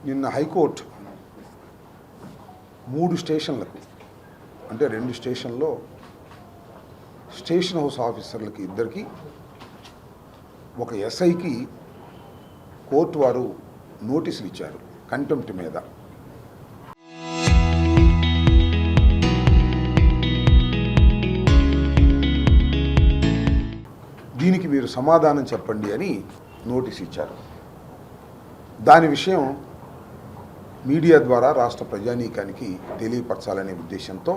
నిన్న హైకోర్టు 3 స్టేషన్లకు అంటే 2 స్టేషన్లో స్టేషన్ హౌస్ ఆఫీసర్లకి ఇద్దరికి ఒక ఎస్ఐకి కోర్టు వారు నోటీసులు ఇచ్చారు కంటెంప్ట్ మీద. దీనికి మీరు సమాధానం చెప్పండి అని నోటీస్ ఇచ్చారు. దాని విషయం మీడియా ద్వారా రాష్ట్ర ప్రజానీకానికి తెలియపరచాలనే ఉద్దేశంతో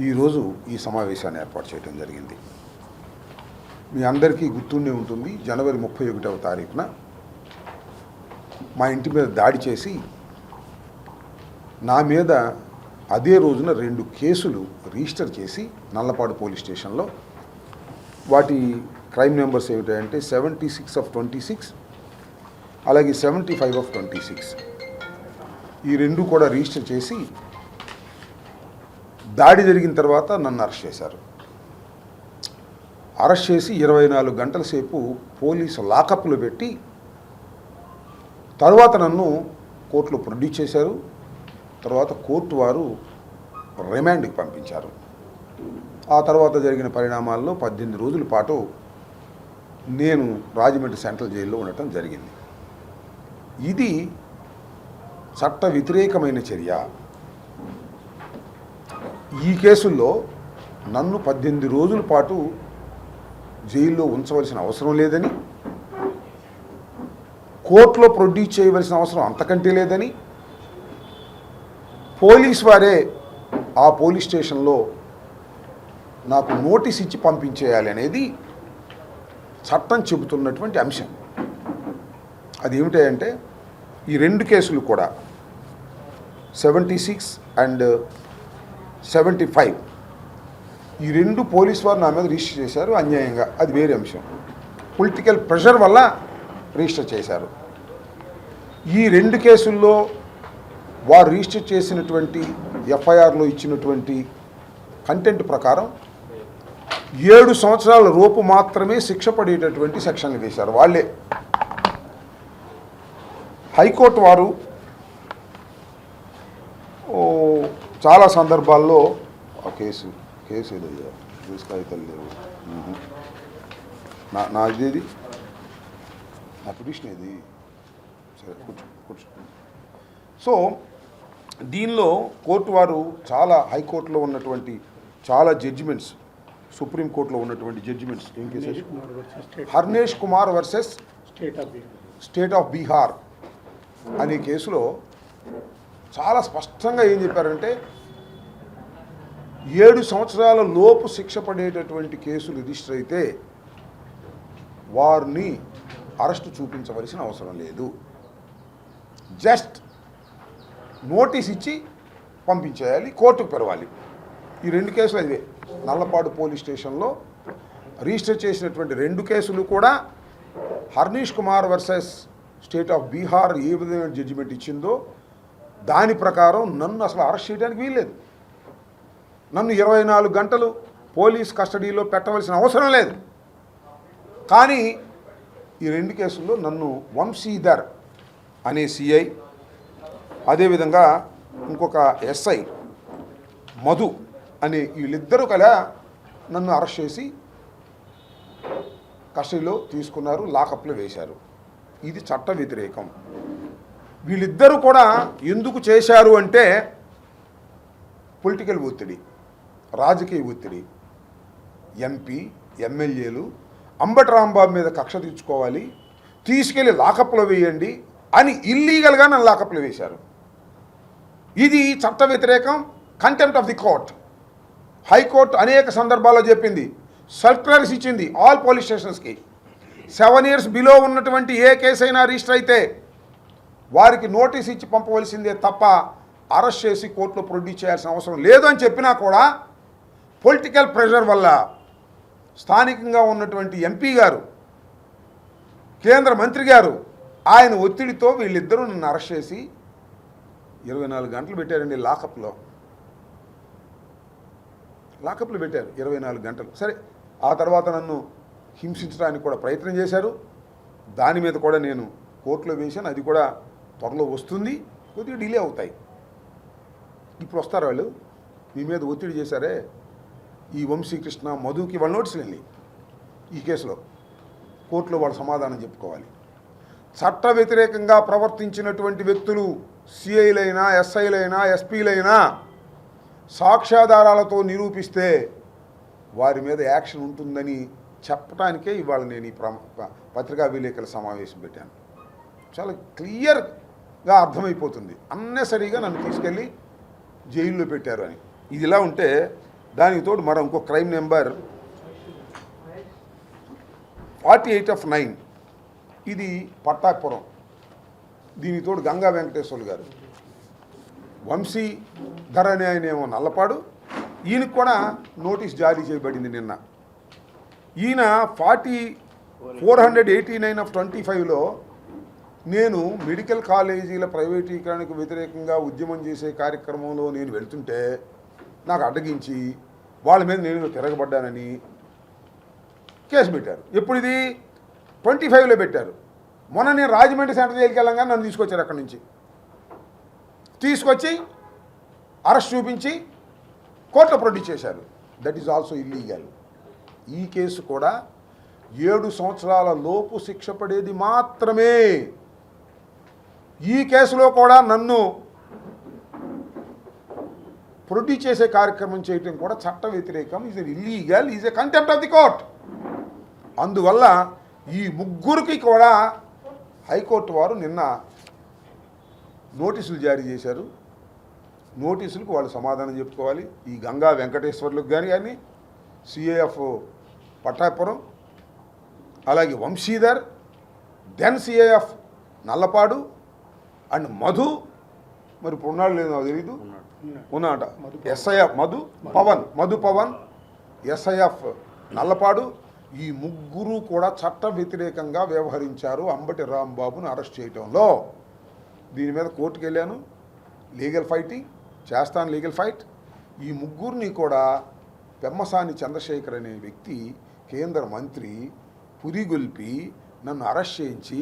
ఈరోజు ఈ సమావేశాన్ని ఏర్పాటు చేయడం జరిగింది. మీ అందరికీ గుర్తుండే ఉంటుంది, జనవరి 31వ తారీఖున మా ఇంటి మీద దాడి చేసి నా మీద అదే రోజున 2 కేసులు రిజిస్టర్ చేసి నల్లపాడు పోలీస్ స్టేషన్లో, వాటి క్రైమ్ నెంబర్స్ ఏమిటంటే 76/26 అలాగే 75/26 ఈ 2 కూడా రిజిస్టర్ చేసి దాడి జరిగిన తర్వాత నన్ను అరెస్ట్ చేశారు. అరెస్ట్ చేసి 24 గంటల సేపు పోలీసు లాకప్లో పెట్టి తర్వాత నన్ను కోర్టులో ప్రొడ్యూస్ చేశారు. తర్వాత కోర్టు వారు రిమాండ్కి పంపించారు. ఆ తర్వాత జరిగిన పరిణామాల్లో 18 రోజుల పాటు నేను రాజమండ్రి సెంట్రల్ జైల్లో ఉండటం జరిగింది. ఇది చట్ట వ్యతిరేకమైన చర్య. ఈ కేసుల్లో నన్ను 18 రోజుల పాటు జైల్లో ఉంచవలసిన అవసరం లేదని, కోర్టులో ప్రొడ్యూస్ చేయవలసిన అవసరం అంతకంటే లేదని పోలీస్ వారే ఆ పోలీస్ స్టేషన్లో నాకు నోటీస్ ఇచ్చి పంపించేయాలి అనేది చట్టం చెబుతున్నటువంటి అంశం. అది ఏమిటంటే ఈ 2 కేసులు కూడా 76 అండ్ 75 ఈ 2 పోలీస్ వారు నా మీద రిజిస్టర్ చేశారు అన్యాయంగా. అది వేరే అంశం. పొలిటికల్ ప్రెషర్ వల్ల రిజిస్టర్ చేశారు. ఈ 2 కేసుల్లో వారు రిజిస్టర్ చేసినటువంటి ఎఫ్ఐఆర్లో ఇచ్చినటువంటి కంటెంట్ ప్రకారం 7 సంవత్సరాల లోపు మాత్రమే శిక్ష పడేటటువంటి సెక్షన్లు వేశారు వాళ్ళే. హైకోర్టు వారు చాలా సందర్భాల్లో ఆ కేసు ఏదయ్యా కాగితాలు లేవు, నా ఇదేది నా పిటిషన్ ఏది, సరే కూర్చో. సో దీనిలో కోర్టు వారు చాలా హైకోర్టులో ఉన్నటువంటి చాలా జడ్జిమెంట్స్, సుప్రీంకోర్టులో ఉన్నటువంటి జడ్జిమెంట్స్ ఏం case, Harnesh Kumar versus state of Bihar అనే కేసులో చాలా స్పష్టంగా ఏం చెప్పారంటే 7 సంవత్సరాల లోపు శిక్ష పడేటటువంటి కేసులు రిజిస్టర్ అయితే వారిని అరెస్టు చూపించవలసిన అవసరం లేదు, జస్ట్ నోటీస్ ఇచ్చి పంపించేయాలి, కోర్టుకు పెరవాలి. ఈ 2 కేసులు ఇవే. నల్లపాడు పోలీస్ స్టేషన్లో రిజిస్టర్ చేసినటువంటి 2 కేసులు కూడా Harnish Kumar versus state of Bihar ఏ విధమైన జడ్జిమెంట్ ఇచ్చిందో దాని ప్రకారం నన్ను అసలు అరెస్ట్ చేయడానికి వీల్లేదు. నన్ను 24 గంటలు పోలీస్ కస్టడీలో పెట్టవలసిన అవసరం లేదు. కానీ ఈ 2 కేసుల్లో నన్ను వంశీధర్ అనే సిఐ, అదేవిధంగా ఇంకొక ఎస్ఐ మధు అనే వీళ్ళిద్దరూ కలా నన్ను అరెస్ట్ చేసి కస్టడీలో తీసుకున్నారు, లాకప్లో వేశారు. ఇది చట్ట వ్యతిరేకం. వీళ్ళిద్దరూ కూడా ఎందుకు చేశారు అంటే పొలిటికల్ ఒత్తిడి, రాజకీయ ఒత్తిడి. ఎంపీ ఎమ్మెల్యేలు అంబటి రాంబాబు మీద కక్ష తీర్చుకోవాలి, తీసుకెళ్ళి లాకప్లో వేయండి అని ఇల్లీగల్గా నన్ను లాకప్లో వేశారు. ఇది చట్ట వ్యతిరేకం, contempt of the court. High court అనేక సందర్భాల్లో చెప్పింది, సర్క్యులర్స్ ఇచ్చింది ఆల్ పోలీస్ స్టేషన్స్కి. 7 years బిలో ఉన్నటువంటి ఏ కేసు అయినా రిజిస్టర్ అయితే వారికి నోటీస్ ఇచ్చి పంపవలసిందే తప్ప అరెస్ట్ చేసి కోర్టులో ప్రొడ్యూస్ చేయాల్సిన అవసరం లేదు అని చెప్పినా కూడా పొలిటికల్ ప్రెషర్ వల్ల స్థానికంగా ఉన్నటువంటి ఎంపీ గారు, కేంద్ర మంత్రి గారు, ఆయన ఒత్తిడితో వీళ్ళిద్దరూ నన్ను అరెస్ట్ చేసి 24 గంటలు పెట్టారండి లాకప్లో పెట్టారు 24 గంటలు. సరే, ఆ తర్వాత నన్ను హింసించడానికి కూడా ప్రయత్నం చేశారు. దాని మీద కూడా నేను కోర్టులో వేశాను. అది కూడా త్వరలో వస్తుంది, కొద్దిగా డిలే అవుతాయి. ఇప్పుడు వస్తారు వాళ్ళు, మీ మీద ఒత్తిడి చేశారే ఈ వంశీకృష్ణ మధుకి వాళ్ళ నోటీసులు వెళ్ళి ఈ కేసులో కోర్టులో వాళ్ళు సమాధానం చెప్పుకోవాలి. చట్ట వ్యతిరేకంగా ప్రవర్తించినటువంటి వ్యక్తులు సిఐలైనా ఎస్ఐలైనా ఎస్పీలైనా సాక్ష్యాధారాలతో నిరూపిస్తే వారి మీద యాక్షన్ ఉంటుందని చెప్పడానికే ఇవాళ నేను ఈ పత్రికా విలేకరుల సమావేశం పెట్టాను. చాలా క్లియర్గా అర్థమైపోతుంది అన్నెసరీగా నన్ను తీసుకెళ్ళి జైల్లో పెట్టారు అని. ఇది ఇలా ఉంటే దానికి తోడు మరో ఇంకో క్రైమ్ నెంబర్ 48/9, ఇది పట్టాపురం. దీనికి తోడు గంగా వెంకటేశ్వర్లు గారు, వంశీధర్ అనే ఆయనేమో నల్లపాడు, ఈయనకు కూడా నోటీస్ జారీ చేయబడింది నిన్న. ఈయన 489/25లో నేను మెడికల్ కాలేజీల ప్రైవేటీకరణకు వ్యతిరేకంగా ఉద్యమం చేసే కార్యక్రమంలో నేను వెళ్తుంటే నాకు అడ్డగించి వాళ్ళ మీద నేను తిరగబడ్డానని కేసు పెట్టారు. ఎప్పుడు ఇది 25లో పెట్టారు. మొన్న నేను రాజమండ్రి సెంటర్ జైలుకి వెళ్ళంగా నన్ను తీసుకొచ్చారు, అక్కడి నుంచి తీసుకొచ్చి అరెస్ట్ చూపించి కోర్టులో ప్రొడ్యూస్ చేశారు. That is also illegal. ఈ కేసు కూడా 7 సంవత్సరాల లోపు శిక్ష పడేది మాత్రమే. ఈ కేసులో కూడా నన్ను ప్రొడ్యూస్ చేసే కార్యక్రమం చేయటం కూడా చట్ట వ్యతిరేకం, is illegal, is a contempt of the court. అందువల్ల ఈ ముగ్గురికి కూడా హైకోర్టు వారు నిన్న నోటీసులు జారీ చేశారు. నోటీసులకు వాళ్ళు సమాధానం చెప్పుకోవాలి. ఈ గంగా వెంకటేశ్వర్లకు కానీ సిఐఎఫ్ పట్టాపురం, అలాగే Vamsidhar, then CIF Nallapadu and Madhu, మరి పున్నాడు లేదు నాకు తెలీదు, ఉన్నాట ఎస్ఐఎఫ్ మధు పవన్ ఎస్ఐఎఫ్ నల్లపాడు, ఈ ముగ్గురు కూడా చట్ట వ్యతిరేకంగా వ్యవహరించారు అంబటి రాంబాబును అరెస్ట్ చేయటంలో. దీని మీద కోర్టుకు వెళ్ళాను, లీగల్ ఫైటింగ్ చేస్తాను, లీగల్ ఫైట్. ఈ ముగ్గురిని కూడా పెమ్మసాని చంద్రశేఖర్ అనే వ్యక్తి కేంద్ర మంత్రి పురిగొల్పి నన్ను అరెస్ట్ చేయించి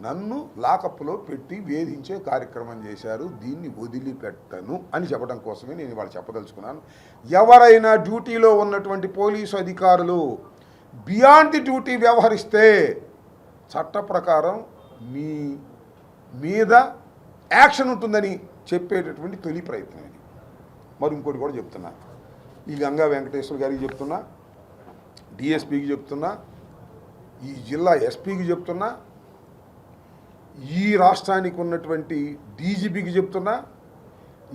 నన్ను లాకప్లో పెట్టి వేధించే కార్యక్రమం చేశారు. దీన్ని వదిలిపెట్టను అని చెప్పడం కోసమే నేను ఇవాళ చెప్పదలుచుకున్నాను. ఎవరైనా డ్యూటీలో ఉన్నటువంటి పోలీసు అధికారులు బియాండ్ ది డ్యూటీ వ్యవహరిస్తే చట్ట ప్రకారం మీ మీద యాక్షన్ ఉంటుందని చెప్పేటటువంటి తొలి ప్రయత్నం ఇది. మరి ఇంకోటి కూడా చెప్తున్నా, ఈ గంగా వెంకటేశ్వర గారికి చెప్తున్నా, డిఎస్పీకి చెప్తున్నా, ఈ జిల్లా ఎస్పీకి చెప్తున్నా, ఈ రాష్ట్రానికి ఉన్నటువంటి డీజీపీకి చెప్తున్నా,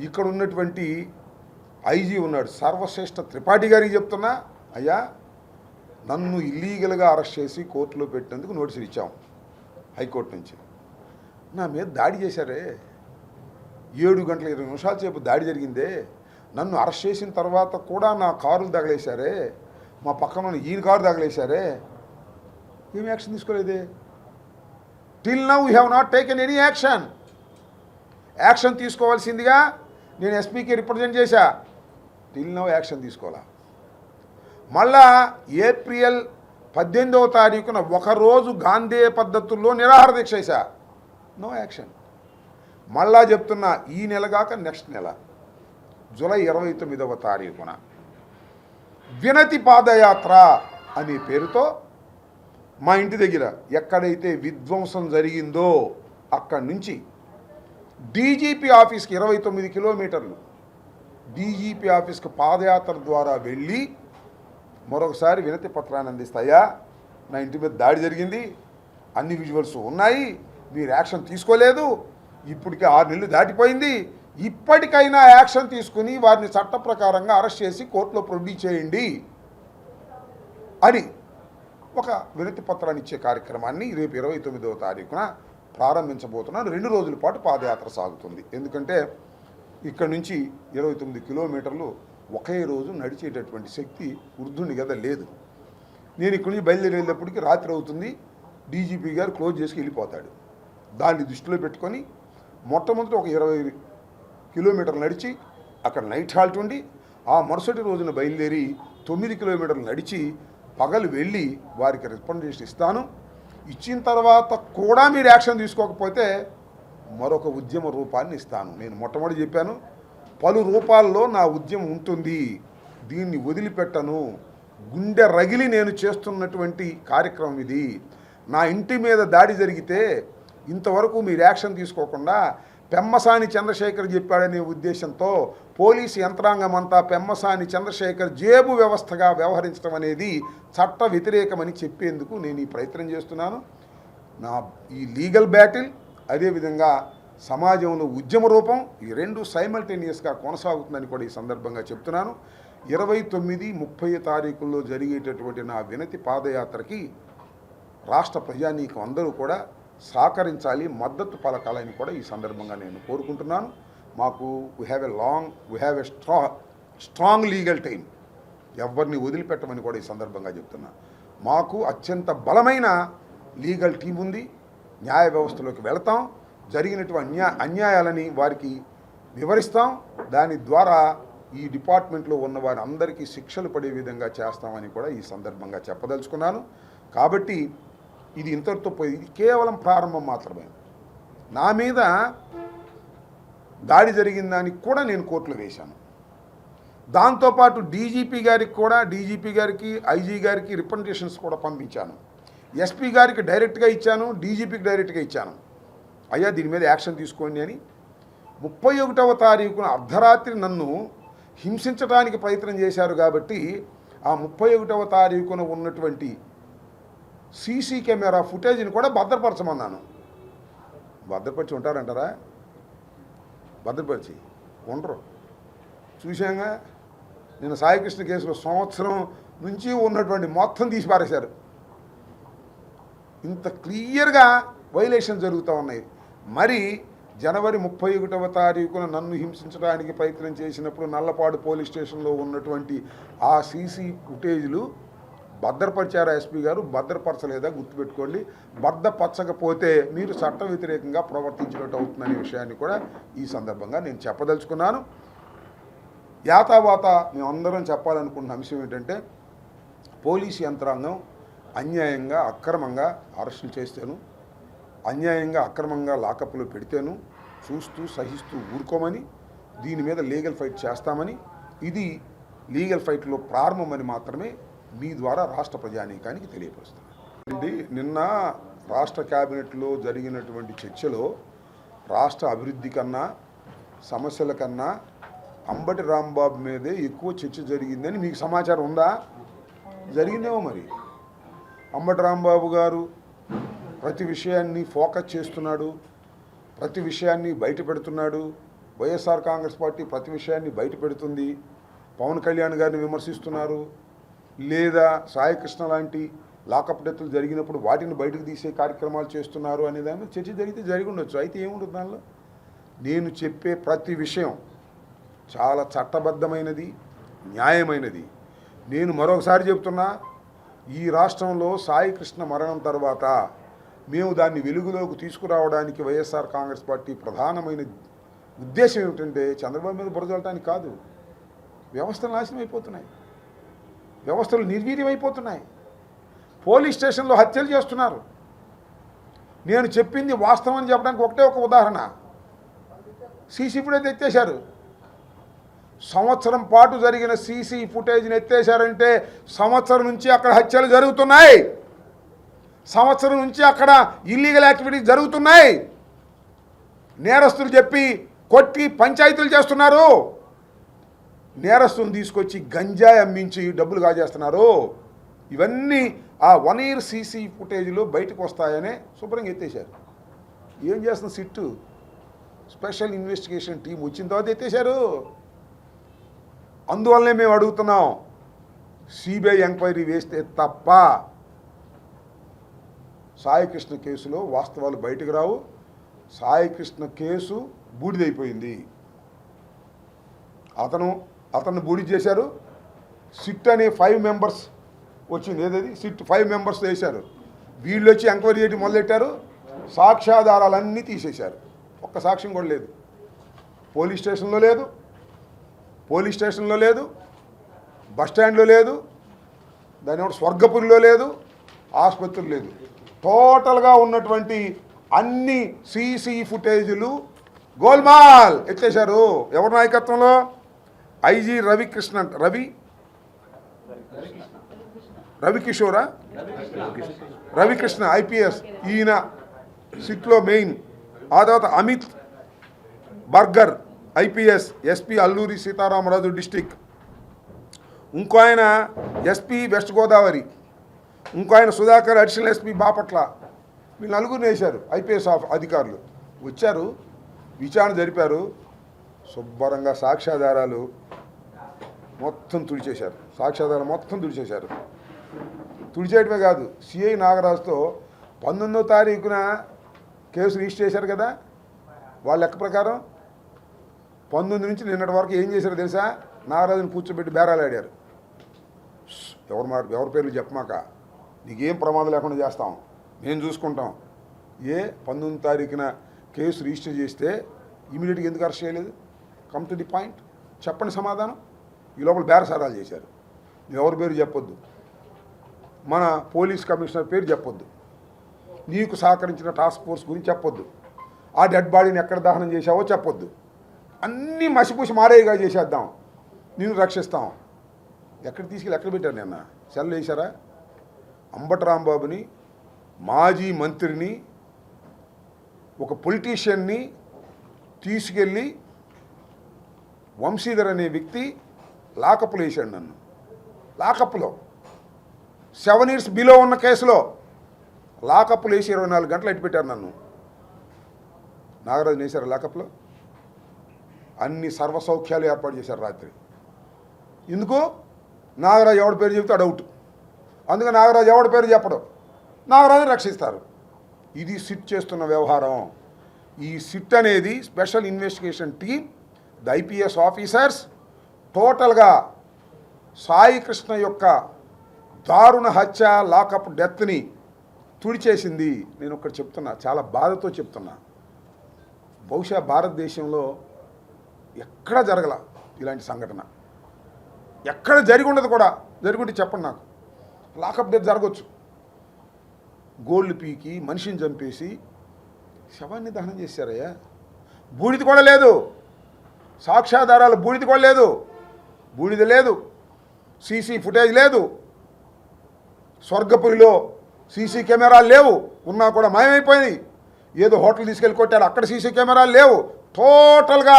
ఇక్కడ ఉన్నటువంటి ఐజీ ఉన్నాడు సర్వశ్రేష్ఠ త్రిపాఠి గారికి చెప్తున్నా, అయ్యా నన్ను ఇల్లీగల్గా అరెస్ట్ చేసి కోర్టులో పెట్టినందుకు నోటీసులు ఇచ్చాం హైకోర్టు నుంచి. నా మీద దాడి చేశారే, 7 గంటల 20 నిమిషాల సేపు దాడి జరిగిందే, నన్ను అరెస్ట్ చేసిన తర్వాత కూడా నా కారులు తగలేశారే, మా పక్కన ఈయన కారు తగలేశారే, ఏం యాక్షన్ తీసుకోలేదే. Till now we have not taken any action. Action తీసుకోవాల్సిందిగా నేను ఎస్పీకి రిప్రజెంట్ చేశా, టిల్ నౌ యాక్షన్ తీసుకోవాలా. మళ్ళా ఏప్రిల్ 18వ తారీఖున ఒకరోజు గాంధీ పద్ధతుల్లో నిరాహార దీక్ష చేశా, నో యాక్షన్. మళ్ళా చెప్తున్నా, ఈ నెల కాక నెక్స్ట్ నెల జూలై 29వ తారీఖున వినతి పాదయాత్ర అనే పేరుతో మా ఇంటి దగ్గర ఎక్కడైతే విధ్వంసం జరిగిందో అక్కడి నుంచి డీజీపీ ఆఫీస్కి 29 కిలోమీటర్లు డీజీపీ ఆఫీస్కి పాదయాత్ర ద్వారా వెళ్ళి మరొకసారి వినతి పత్రాన్ని అందిస్తాయా, నా ఇంటి మీద దాడి జరిగింది, అన్ని విజువల్స్ ఉన్నాయి, మీరు యాక్షన్ తీసుకోలేదు, ఇప్పటికే 6 నెలలు దాటిపోయింది, ఇప్పటికైనా యాక్షన్ తీసుకుని వారిని చట్ట ప్రకారంగా అరెస్ట్ చేసి కోర్టులో ప్రొడ్యూస్ చేయండి అని ఒక వినతి పత్రాన్ని ఇచ్చే కార్యక్రమాన్ని రేపు 29వ తారీఖున ప్రారంభించబోతున్నాను. 2 రోజుల పాటు పాదయాత్ర సాగుతుంది. ఎందుకంటే ఇక్కడ నుంచి 29 కిలోమీటర్లు ఒకే రోజు నడిచేటటువంటి శక్తి వృద్ధుని కదా లేదు. నేను ఇక్కడి నుంచి బయలుదేరి వెళ్ళేప్పటికీ రాత్రి అవుతుంది, డీజీపీ గారు క్లోజ్ చేసి వెళ్ళిపోతాడు. దాన్ని దృష్టిలో పెట్టుకొని మొట్టమొదటి ఒక 20 కిలోమీటర్లు నడిచి అక్కడ నైట్ హాల్ట్ ఉండి ఆ మరుసటి రోజున బయలుదేరి 9 కిలోమీటర్లు నడిచి పగలు వెళ్ళి వారికి రికమెండేషన్ ఇస్తాను. ఇచ్చిన తర్వాత కూడా మీరు యాక్షన్ తీసుకోకపోతే మరొక ఉద్యమ రూపాన్ని ఇస్తాను. నేను మొట్టమొదటి చెప్పాను, పలు రూపాల్లో నా ఉద్యమం ఉంటుంది, దీన్ని వదిలిపెట్టను. గుండె రగిలి నేను చేస్తున్నటువంటి కార్యక్రమం ఇది. నా ఇంటి మీద దాడి జరిగితే ఇంతవరకు మీరు యాక్షన్ తీసుకోకుండా పెమ్మసాని చంద్రశేఖర్ చెప్పాడనే ఉద్దేశంతో పోలీసు యంత్రాంగం అంతా పెమ్మసాని చంద్రశేఖర్ జేబు వ్యవస్థగా వ్యవహరించడం అనేది చట్ట వ్యతిరేకమని చెప్పేందుకు నేను ఈ ప్రయత్నం చేస్తున్నాను. నా ఈ లీగల్ బ్యాటిల్, అదేవిధంగా సమాజంలో ఉద్యమ రూపం, ఈ రెండు సైమల్టేనియస్గా కొనసాగుతుందని కూడా ఈ సందర్భంగా చెప్తున్నాను. 29, 30 తారీఖుల్లో జరిగేటటువంటి నా వినతి పాదయాత్రకి రాష్ట్ర ప్రజానీకం అందరూ కూడా సహకరించాలి, మద్దతు పలకాలని కూడా ఈ సందర్భంగా నేను కోరుకుంటున్నాను. మాకు we have a strong legal time. ఎవరిని వదిలిపెట్టమని కూడా ఈ సందర్భంగా చెప్తున్నా. మాకు అత్యంత బలమైన లీగల్ టీం ఉంది. న్యాయ వ్యవస్థలోకి వెళతాం, జరిగినటువంటి అన్యాయాలని వారికి వివరిస్తాం, దాని ద్వారా ఈ డిపార్ట్మెంట్లో ఉన్న వారి అందరికీ శిక్షలు పడే విధంగా చేస్తామని కూడా ఈ సందర్భంగా చెప్పదలుచుకున్నాను. కాబట్టి ఇది ఇంతటితో పోయి, ఇది కేవలం ప్రారంభం మాత్రమే. నా మీద దాడి జరిగిన దానికి కూడా నేను కోర్టులో వేశాను. దాంతోపాటు డీజీపీ గారికి ఐజీ గారికి రిప్రజెంటేషన్స్ కూడా పంపించాను. ఎస్పీ గారికి డైరెక్ట్గా ఇచ్చాను, డీజీపీకి డైరెక్ట్గా ఇచ్చాను. అయ్యా దీని మీద యాక్షన్ తీసుకోండి అని. 31వ తారీఖున అర్ధరాత్రి నన్ను హింసించడానికి ప్రయత్నం చేశారు కాబట్టి ఆ 31వ తారీఖున ఉన్నటువంటి సీసీ కెమెరా ఫుటేజ్ని కూడా భద్రపరచమన్నాను. భద్రపరిచి ఉంటారంటారా? భద్రపరిచి ఉండరు. చూశాంగా, నేను సాయికృష్ణ కేసులో సంవత్సరం నుంచి ఉన్నటువంటి మొత్తం తీసి పారేశారు. ఇంత క్లియర్గా వైలేషన్ జరుగుతూ ఉన్నాయి. మరి జనవరి 31వ తారీఖున నన్ను హింసించడానికి ప్రయత్నం చేసినప్పుడు నల్లపాడు పోలీస్ స్టేషన్లో ఉన్నటువంటి ఆ సీసీ ఫుటేజ్లు భద్రపరిచారా ఎస్పీ గారు? భద్రపరచలేదా? గుర్తుపెట్టుకోండి. భద్రపరచకపోతే మీరు చట్ట వ్యతిరేకంగా ప్రవర్తించినట్టు అవుతుందనే విషయాన్ని కూడా ఈ సందర్భంగా నేను చెప్పదలుచుకున్నాను. యాతావాత మేమందరం చెప్పాలనుకున్న అంశం ఏంటంటే, పోలీసు యంత్రాంగం అన్యాయంగా అక్రమంగా అరెస్టులు చేస్తాను, అన్యాయంగా అక్రమంగా లాకప్లో పెడితేను చూస్తూ సహిస్తూ ఊరుకోమని, దీని మీద లీగల్ ఫైట్ చేస్తామని, ఇది లీగల్ ఫైట్లో ప్రారంభమని మాత్రమే మీ ద్వారా రాష్ట్ర ప్రజానీకానికి తెలియపరుస్తున్నాను. నిన్న రాష్ట్ర క్యాబినెట్లో జరిగినటువంటి చర్చలో రాష్ట్ర అభివృద్ధి కన్నా సమస్యల కన్నా అంబటి రాంబాబు మీదే ఎక్కువ చర్చ జరిగిందని మీకు సమాచారం ఉందా? జరిగిందేమో. మరి అంబటి రాంబాబు గారు ప్రతి విషయాన్ని ఫోకస్ చేస్తున్నాడు, ప్రతి విషయాన్ని బయట పెడుతున్నాడు. వైఎస్ఆర్ కాంగ్రెస్ పార్టీ ప్రతి విషయాన్ని బయట పెడుతుంది. పవన్ కళ్యాణ్ గారిని విమర్శిస్తున్నారు, లేదా సాయికృష్ణ లాంటి లాకప్ డెత్తులు జరిగినప్పుడు వాటిని బయటకు తీసే కార్యక్రమాలు చేస్తున్నారు అనే దాని మీద చర్చ జరిగి ఉండొచ్చు. అయితే ఏముంటుంది దానిలో? నేను చెప్పే ప్రతి విషయం చాలా చట్టబద్ధమైనది, న్యాయమైనది. నేను మరొకసారి చెప్తున్నా, ఈ రాష్ట్రంలో సాయికృష్ణ మరణం తర్వాత మేము దాన్ని వెలుగులోకి తీసుకురావడానికి వైఎస్ఆర్ కాంగ్రెస్ పార్టీ ప్రధానమైన ఉద్దేశం ఏమిటంటే చంద్రబాబు మీద బురదలటానికి కాదు. వ్యవస్థలు నాశనం అయిపోతున్నాయి, వ్యవస్థలు నిర్వీర్యమైపోతున్నాయి, పోలీస్ స్టేషన్లో హత్యలు చేస్తున్నారు. నేను చెప్పింది వాస్తవం అని చెప్పడానికి ఒకటే ఒక ఉదాహరణ, సీసీ ఫుటేజ్ ఎత్తేశారు. సంవత్సరం పాటు జరిగిన సీసీ ఫుటేజ్ని ఎత్తేశారంటే సంవత్సరం నుంచి అక్కడ హత్యలు జరుగుతున్నాయి, సంవత్సరం నుంచి అక్కడ ఇల్లీగల్ యాక్టివిటీస్ జరుగుతున్నాయి. నేరస్తులు చెప్పి కొట్టి పంచాయతీలు చేస్తున్నారు, నేరస్తులను తీసుకొచ్చి గంజాయి అమ్మించి డబ్బులు కాజేస్తున్నారు. ఇవన్నీ ఆ 1 year సీసీ ఫుటేజ్లో బయటకు వస్తాయనే శుభ్రంగా ఎత్తేశారు. ఏం చేస్తుంది సిట్టు? స్పెషల్ ఇన్వెస్టిగేషన్ టీం వచ్చిన తర్వాత ఎత్తేశారు. అందువల్లనే మేము అడుగుతున్నాం, సిబిఐ ఎంక్వైరీ వేస్తే తప్ప సాయికృష్ణ కేసులో వాస్తవాలు బయటకు రావు. సాయికృష్ణ కేసు బూడిదైపోయింది. అతను బూడిద చేశారు. సిట్ అనే 5 members వచ్చింది. ఏదది సిట్ 5 members వేశారు. వీళ్ళు వచ్చి ఎంక్వైరీ చేయడం మొదలెట్టారు. సాక్ష్యాధారాలన్నీ తీసేశారు. ఒక్క సాక్ష్యం కూడా లేదు. పోలీస్ స్టేషన్లో లేదు, బస్టాండ్లో లేదు, దాని స్వర్గపురిలో లేదు, ఆసుపత్రి లేదు. టోటల్గా ఉన్నటువంటి అన్ని సీసీ ఫుటేజీలు గోల్మాల్ ఎత్తేశారు. ఎవరి నాయకత్వంలో? ఐజీ రవికిషోరా రవికృష్ణ ఐపీఎస్, ఈయన సిట్లో మెయిన్. ఆ తర్వాత Amit burger IPS, SP Alluri Sitaramaraju district. ఇంకో ఆయన ఎస్పీ వెస్ట్ గోదావరి, ఇంకో ఆయన సుధాకర్ అడిషనల్ ఎస్పీ బాపట్ల. వీళ్ళు నలుగురిని వేశారు ఐపీఎస్ అధికారులు. వచ్చారు, విచారణ జరిపారు, శుభ్రంగా సాక్ష్యాధారాలు మొత్తం తుడిచేశారు. సాక్ష్యాధారాలు మొత్తం తుడిచేశారు. తుడిచేయడమే కాదు, సిఐ నాగరాజుతో 19వ తారీఖున కేసు రిజిస్టర్ చేశారు కదా, వాళ్ళ లెక్క ప్రకారం 19 నుంచి నిన్నటి వరకు ఏం చేశారో తెలుసా? నాగరాజుని కూర్చోబెట్టి బేరాలు ఆడారు. ఎవరి పేర్లు చెప్పమాక, నీకేం ప్రమాదం లేకుండా చేస్తాం, మేము చూసుకుంటాం. 19వ తారీఖున కేసు రిజిస్టర్ చేస్తే ఇమీడియట్గా ఎందుకు అరెస్ట్ చేయలేదు? కమ్ టు ది పాయింట్, చెప్పండి సమాధానం. ఈ లోపల బేరసారాలు చేశారు. ఎవరి పేరు చెప్పొద్దు, మన పోలీస్ కమిషనర్ పేరు చెప్పొద్దు, నీకు సహకరించిన టాస్క్ ఫోర్స్ గురించి చెప్పొద్దు, ఆ డెడ్ బాడీని ఎక్కడ దహనం చేశావో చెప్పొద్దు. అన్నీ మసిపూసి మారేగా చేసేద్దాం, నేను రక్షిస్తాం. ఎక్కడ తీసుకెళ్ళి ఎక్కడ పెట్టారు? నిన్న సెల్ వేశారా? అంబటి రాంబాబుని, మాజీ మంత్రిని, ఒక పొలిటీషియన్ని తీసుకెళ్ళి వంశీధర్ అనే వ్యక్తి లాకప్లో వేశాడు. నన్ను లాకప్లో 7 years బిలో ఉన్న కేసులో లాకప్లో వేసి 24 గంటలు అట్టి పెట్టారు నన్ను. నాగరాజు వేశారు లాకప్లో. అన్ని సర్వసౌఖ్యాలు ఏర్పాటు చేశారు రాత్రి. ఎందుకు? నాగరాజు ఎవడి పేరు చెబితే డౌట్. అందుకని నాగరాజు ఎవడి పేరు చెప్పడం, నాగరాజుని రక్షిస్తారు. ఇది సిట్ చేస్తున్న వ్యవహారం. ఈ సిట్ అనేది special investigation team, the IPS officers టోటల్గా సాయి కృష్ణ యొక్క దారుణ హత్య, లాకప్ డెత్ని తుడిచేసింది. నేను ఒకటి చెప్తున్నా, చాలా బాధతో చెప్తున్నా. బహుశా భారతదేశంలో ఎక్కడ జరగల ఇలాంటి సంఘటన, ఎక్కడ జరిగి ఉండదు కూడా. జరుగుంటే చెప్పండి నాకు. లాకప్ డెత్ జరగవచ్చు. గోల్డ్ పీకి మనిషిని చంపేసి శవాన్ని దహనం చేశారయ్యా. బూడిద కూడా లేదు, సాక్ష్యాధారాలు బూడిద కూడా లేదు, బూడిద లేదు, సీసీ ఫుటేజ్ లేదు, స్వర్గపురిలో సీసీ కెమెరాలు లేవు, ఉన్నా కూడా మాయమైపోయింది. ఏదో హోటల్ తీసుకెళ్ళి కొట్టారు, అక్కడ సీసీ కెమెరాలు లేవు. టోటల్గా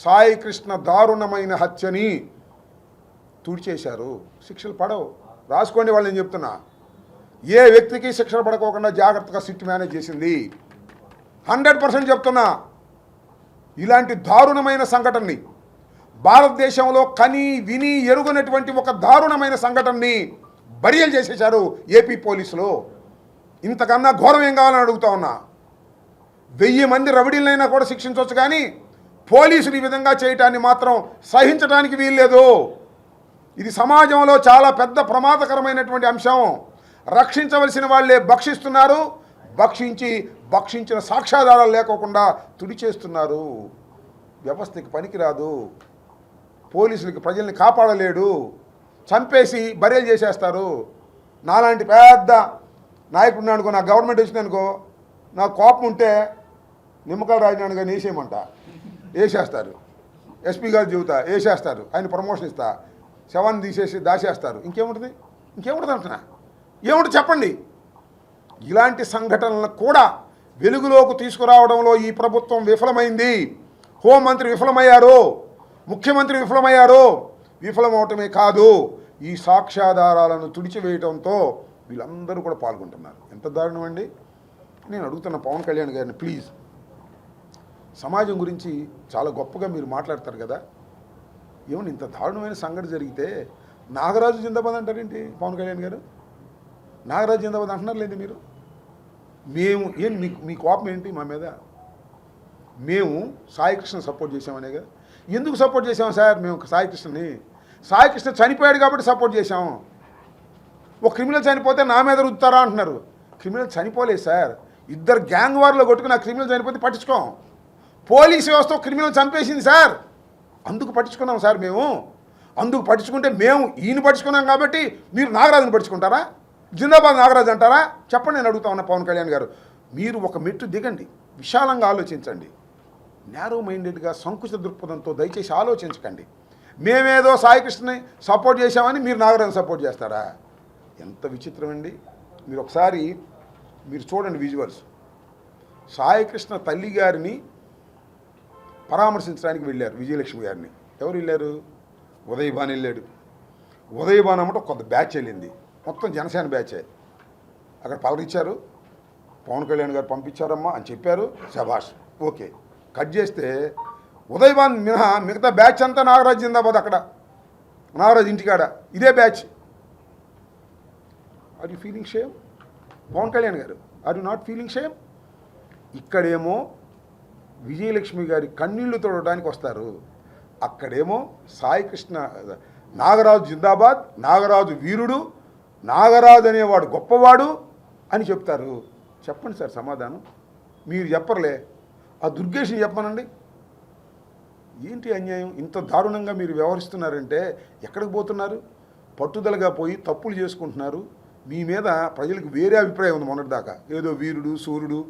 సాయి కృష్ణ దారుణమైన హత్యని తుడిచేశారు. శిక్షలు పడవు, రాసుకోండి. వాళ్ళు నేను చెప్తున్నా, ఏ వ్యక్తికి శిక్షలు పడకోకుండా జాగ్రత్తగా సిట్ మేనేజ్ చేసింది. 100% చెప్తున్నా. ఇలాంటి దారుణమైన సంఘటనని, భారతదేశంలో కని విని ఎరుగనటువంటి ఒక దారుణమైన సంఘటనని బరియలు చేసేశారు ఏపీ పోలీసులు. ఇంతకన్నా ఘోరం ఏం కావాలని అడుగుతా ఉన్నా. 1000 మంది రౌడీలైనా కూడా శిక్షించవచ్చు, కానీ పోలీసులు ఈ విధంగా చేయటాన్ని మాత్రం సహించడానికి వీల్లేదు. ఇది సమాజంలో చాలా పెద్ద ప్రమాదకరమైనటువంటి అంశం. రక్షించవలసిన వాళ్ళే భక్షిస్తున్నారు, భక్షించిన సాక్ష్యాధారాలు లేకోకుండా తుడిచేస్తున్నారు. వ్యవస్థకి పనికిరాదు, పోలీసులకి ప్రజల్ని కాపాడలేడు, చంపేసి బరేలు చేసేస్తారు. నాలాంటి పెద్ద నాయకుడు అనుకో, నా గవర్నమెంట్ వచ్చిందనుకో, నాకు కోపం ఉంటే నిమ్మకాయలు రాజనాడు కానీ వేసేయమంట, వేసేస్తారు. ఎస్పీ గారు చెబుతా, వేసేస్తారు. ఆయన ప్రమోషన్ ఇస్తా, శవాన్ని తీసేసి దాచేస్తారు. ఇంకేముంటుంది అంటున్నా? ఏముంటుంది చెప్పండి. ఇలాంటి సంఘటనలను కూడా వెలుగులోకి తీసుకురావడంలో ఈ ప్రభుత్వం విఫలమైంది. హోంమంత్రి విఫలమయ్యారు, ముఖ్యమంత్రి విఫలమయ్యారు. విఫలమవటమే కాదు, ఈ సాక్ష్యాధారాలను తుడిచివేయడంతో వీళ్ళందరూ కూడా పాల్గొంటున్నారు. ఎంత దారుణం అండి. నేను అడుగుతున్న పవన్ కళ్యాణ్ గారిని, ప్లీజ్, సమాజం గురించి చాలా గొప్పగా మీరు మాట్లాడతారు కదా, ఏమన్నా ఇంత దారుణమైన సంఘటన జరిగితే నాగరాజు జిందాబాద్ అంటారేంటి పవన్ కళ్యాణ్ గారు? నాగరాజు జిందాబాద్ అంటున్నారు లేండి మీరు. మేము మీ కోపం ఏంటి మా మీద? మేము సాయి కృష్ణ సపోర్ట్ చేసామనే కదా. ఎందుకు సపోర్ట్ చేసాము సార్ మేము సాయి కృష్ణని? సాయి కృష్ణ చనిపోయాడు కాబట్టి సపోర్ట్ చేశాము. ఒక క్రిమినల్ చనిపోతే నా మీద రుద్దుతారా అంటున్నారు. క్రిమినల్ చనిపోలేదు సార్, 2 గ్యాంగ్ వార్లో కొట్టుకుని ఆ క్రిమినల్ చనిపోతే పట్టించుకోం. పోలీసు వ్యవస్థ క్రిమినల్ చంపేసింది సార్, అందుకు పట్టించుకున్నాం సార్ మేము. అందుకు పట్టించుకుంటే మేము ఈయన పట్టించుకున్నాం కాబట్టి మీరు నాగరాజుని పట్టించుకుంటారా? జిందాబాద్ నాగరాజు అంటారా? చెప్పండి, నేను అడుగుతా ఉన్నా పవన్ కళ్యాణ్ గారు. మీరు ఒక మెట్టు దిగండి, విశాలంగా ఆలోచించండి. నేరో మైండెడ్గా సంకుచిత దృక్పథంతో దయచేసి ఆలోచించకండి. మేమేదో సాయికృష్ణని సపోర్ట్ చేశామని మీరు నాగరాజుని సపోర్ట్ చేస్తారా? ఎంత విచిత్రం అండి. మీరు ఒకసారి మీరు చూడండి విజువల్స్. సాయికృష్ణ తల్లి గారిని పరామర్శించడానికి వెళ్ళారు విజయలక్ష్మి గారిని. ఎవరు వెళ్ళారు? ఉదయభాన్ వెళ్ళాడు. ఉదయభాన్ అమ్మట కొంత బ్యాచ్ వెళ్ళింది, మొత్తం జనసేన బ్యాచే. అక్కడ పలరిచ్చారు, పవన్ కళ్యాణ్ గారు పంపించారమ్మా అని చెప్పారు, శభాష్ ఓకే. కట్ చేస్తే ఉదయభాన్ మినహా మిగతా బ్యాచ్ అంతా నాగరాజ్ జిందాబాద్. అక్కడ నాగరాజ్ ఇంటికాడ ఇదే batch. Are you feeling shame? Pawan Kalyan garu, are you not feeling shame? ఇక్కడేమో విజయలక్ష్మి గారి కన్నీళ్లు తోడడానికి వస్తారు, అక్కడేమో సాయికృష్ణ నాగరాజు జిందాబాద్, నాగరాజు వీరుడు, నాగరాజు అనేవాడు గొప్పవాడు అని చెప్తారు. చెప్పండి సార్ సమాధానం. మీరు చెప్పర్లే, ఆ దుర్గేష్ని చెప్పనండి. ఏంటి అన్యాయం? ఇంత దారుణంగా మీరు వ్యవహరిస్తున్నారంటే ఎక్కడికి పోతున్నారు? పట్టుదలగా పోయి తప్పులు చేసుకుంటున్నారు. మీ మీద ప్రజలకు వేరే అభిప్రాయం ఉంది మొన్నటిదాకా, ఏదో వీరుడు సూర్యుడు